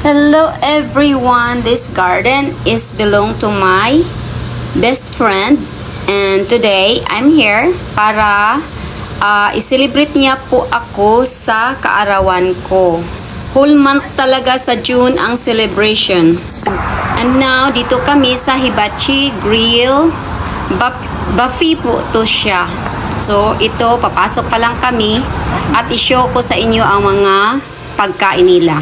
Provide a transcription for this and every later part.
Hello everyone, this garden is belong to my best friend and today I'm here para i-celebrate niya po ako sa kaarawan ko. Whole month talaga sa June ang celebration. And now dito kami sa Hibachi Grill. Buffet po to siya. So ito, papasok pa lang kami at i-show ko sa inyo ang mga pagkain nila.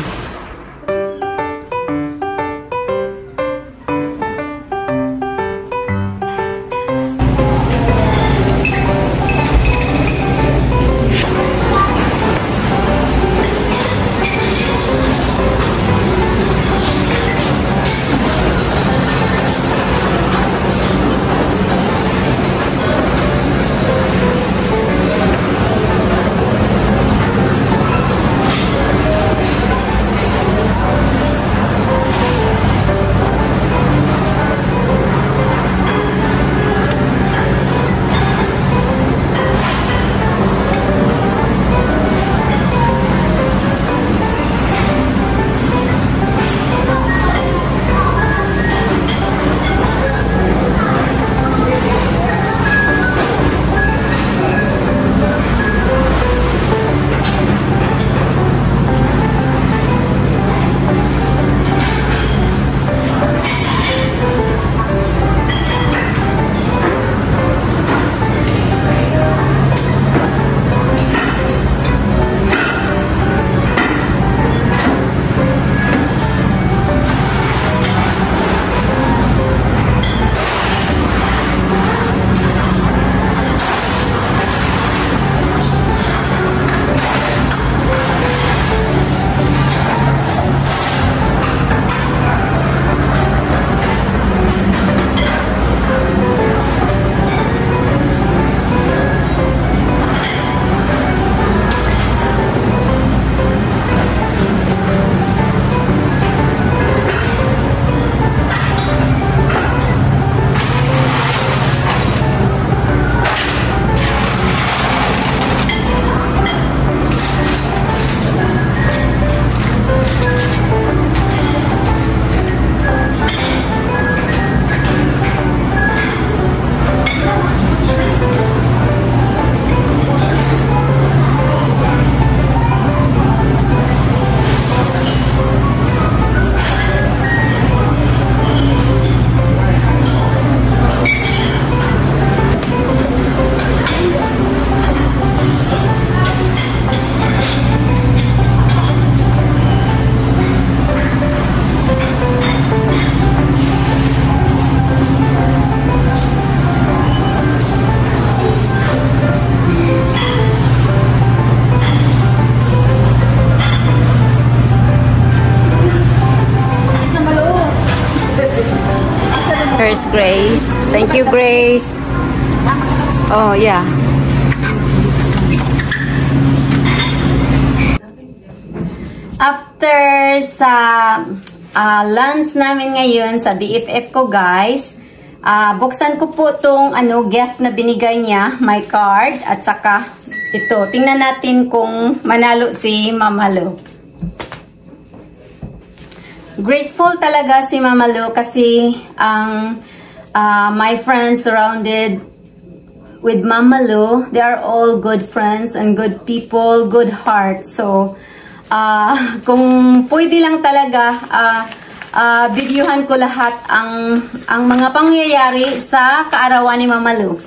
Here's Grace. Thank you, Grace. Oh, yeah. After sa lunch namin ngayon sa BFF ko, guys, buksan ko po tong gift na binigay niya, my card, at saka ito. Tingnan natin kung manalo si Mama Lu. Grateful talaga si Mama Lu kasi ang my friends surrounded with Mama Lu, they are all good friends and good people, good hearts. So, kung pwede lang talaga, videohan ko lahat ang mga pangyayari sa kaarawan ni Mama Lu.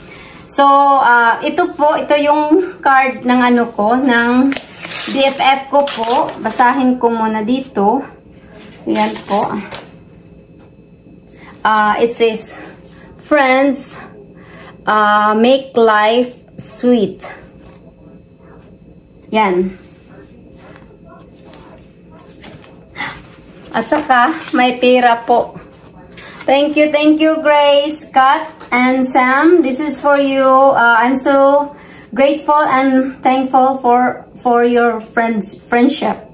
So, ito yung card ng ng BFF ko po. Basahin ko muna dito. Yan po. It says, friends, make life sweet. Yan. At saka, may pera po. Thank you, Grace, Kat, and Sam. This is for you. I'm so grateful and thankful for your friendship.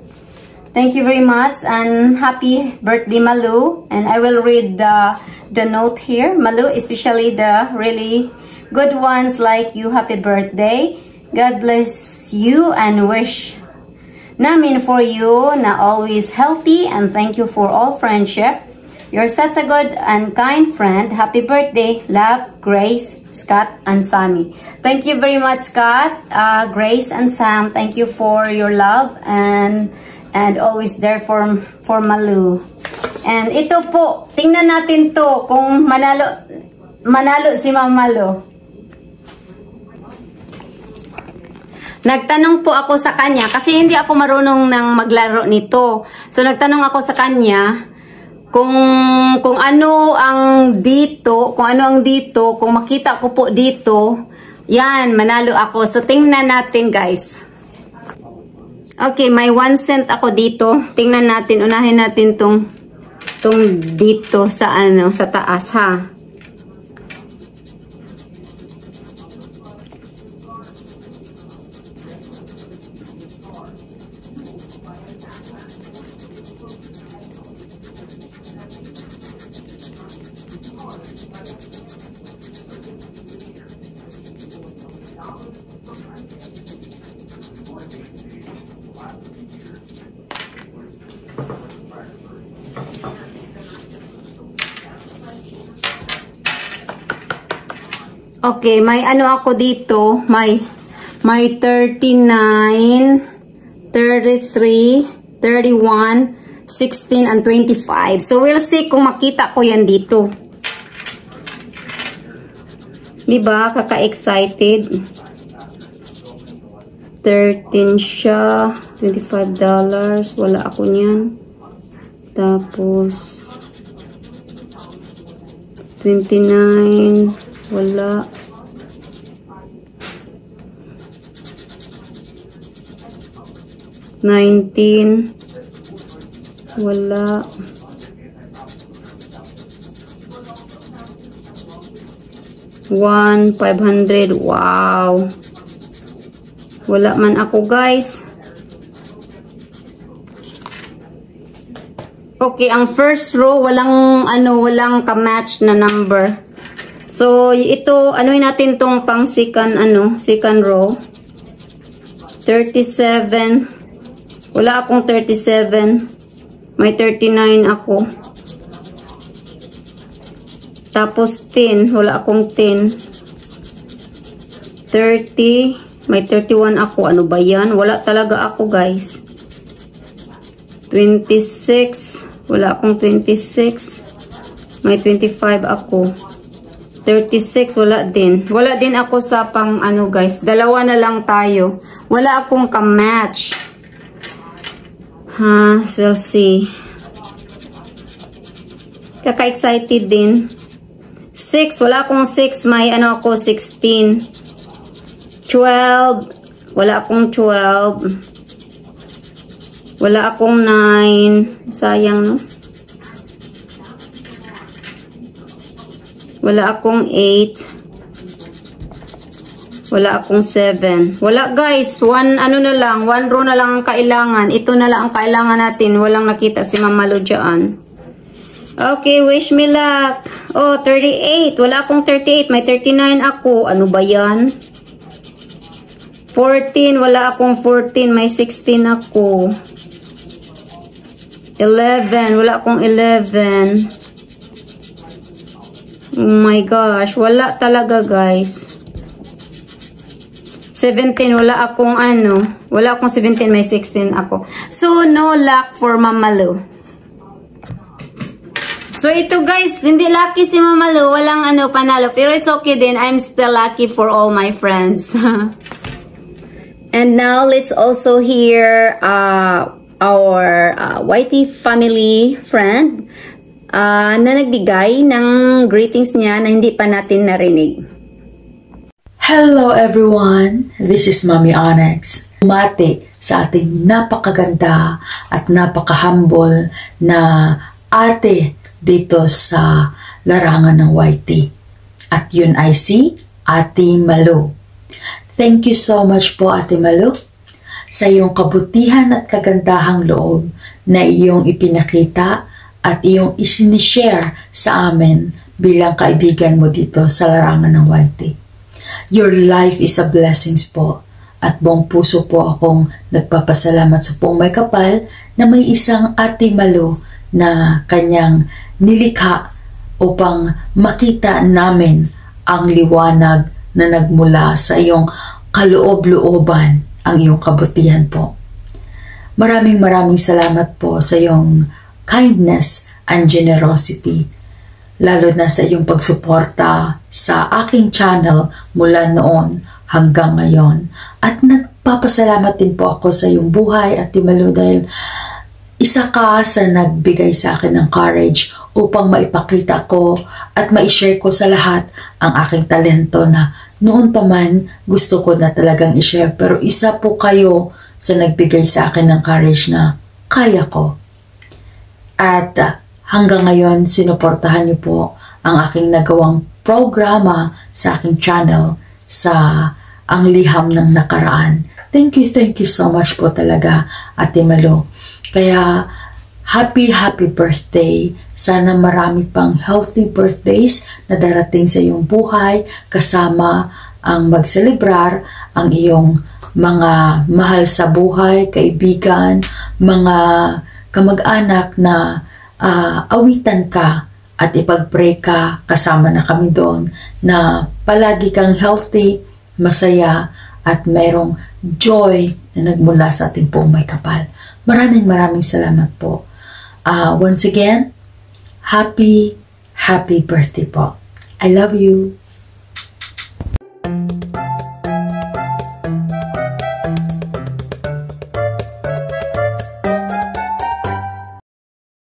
Thank you very much and happy birthday, Malu. And I will read the note here. Malu, especially the really good ones like you, happy birthday. God bless you and wish namin for you na always healthy, and thank you for all friendship. You're such a good and kind friend. Happy birthday. Love, Grace, Scott, and Sammy. Thank you very much, Scott, Grace, and Sam. Thank you for your love and always there for Malu. And ito po, tingnan natin to kung manalo si Mama Malu. Nagtanong po ako sa kanya kasi hindi ako marunong nang maglaro nito. So nagtanong ako sa kanya kung ano ang dito, kung makita ko po dito, yan, manalo ako. So, tingnan natin, guys. Okay, may 1 cent ako dito. Tingnan natin, unahin natin tong dito sa sa taas, ha. Okay, may ano ako dito, may 39, 33, 31, 16, and 25. So, we'll see kung makita ko yan dito. Diba? Kaka-excited. 13 siya. $25. Wala ako niyan. Tapos, 29. Wala. 19. Wala. 500. Wow. Wala man ako, guys. Okay, ang first row walang walang ka-match na number. So ito, anuin natin tong pang second row. 37. Wala akong 37. May 39 ako. Tapos 10, wala akong 10. 30, may 31 ako. Ano ba yan? Wala talaga ako, guys. 26, wala akong 26. May 25 ako. 36, wala din. Wala din ako sa pang guys. Dalawa na lang tayo. Wala akong ka-match. So we'll see. Kaka-excited din. 6, wala akong 6. May ako, 16. 12, wala akong 12. Wala akong 9. Sayang, no? Wala akong 8. Wala akong 7. Wala, guys. One row na lang ang kailangan. Ito na lang ang kailangan natin. Walang nakita si Mama Malu dyan. Okay, wish me luck. Oh, 38. Wala akong 38. May 39 ako. Ano ba yan? 14. Wala akong 14. May 16 ako. 11. Wala akong 11. Oh my gosh. Wala talaga, guys. 17. Wala akong Wala akong 17. May 16 ako. So, no luck for Mama Malu. So, ito guys, hindi lucky si Mama Malu. Walang panalo. Pero it's okay din. I'm still lucky for all my friends. And now, let's also hear our YT family friend na nagbigay ng greetings niya na hindi pa natin narinig. Hello everyone! This is Mommy Onyx. Umati sa ating napakaganda at napaka-humble na ate dito sa larangan ng YT. At yun ay si Ate Malu. Thank you so much po, Ate Malu, sa iyong kabutihan at kagandahang loob na iyong ipinakita at iyong isinishare sa amin bilang kaibigan mo dito sa larangan ng YT. Your life is a blessings po at buong puso po akong nagpapasalamat sa Poong May Kapal na may isang Ate Malu na kanyang nilikha upang makita namin ang liwanag na nagmula sa iyong kaloob-looban, ang iyong kabutihan po. Maraming salamat po sa iyong kindness and generosity, lalo na sa iyong pagsuporta sa aking channel mula noon hanggang ngayon. At nagpapasalamat din po ako sa iyong buhay, Ate Malu, dahil isa ka sa nagbigay sa akin ng courage upang maipakita ko at ma-share ko sa lahat ang aking talento na noon pa man gusto ko na talagang i-share, pero isa po kayo sa nagbigay sa akin ng courage na kaya ko. At hanggang ngayon, sinuportahan niyo po ang aking nagawang programa sa aking channel sa Ang Liham ng Nakaraan. Thank you so much po talaga, Ate Malu. Kaya happy birthday. Sana marami pang healthy birthdays na darating sa iyong buhay, kasama ang magselebrar ang iyong mga mahal sa buhay, kaibigan, mga kamag-anak na awitan ka at ipag-pray ka, kasama na kami doon, na palagi kang healthy, masaya, at mayroong joy na nagmula sa ating Poong May Kapal. Maraming salamat po. Once again, happy birthday po. I love you.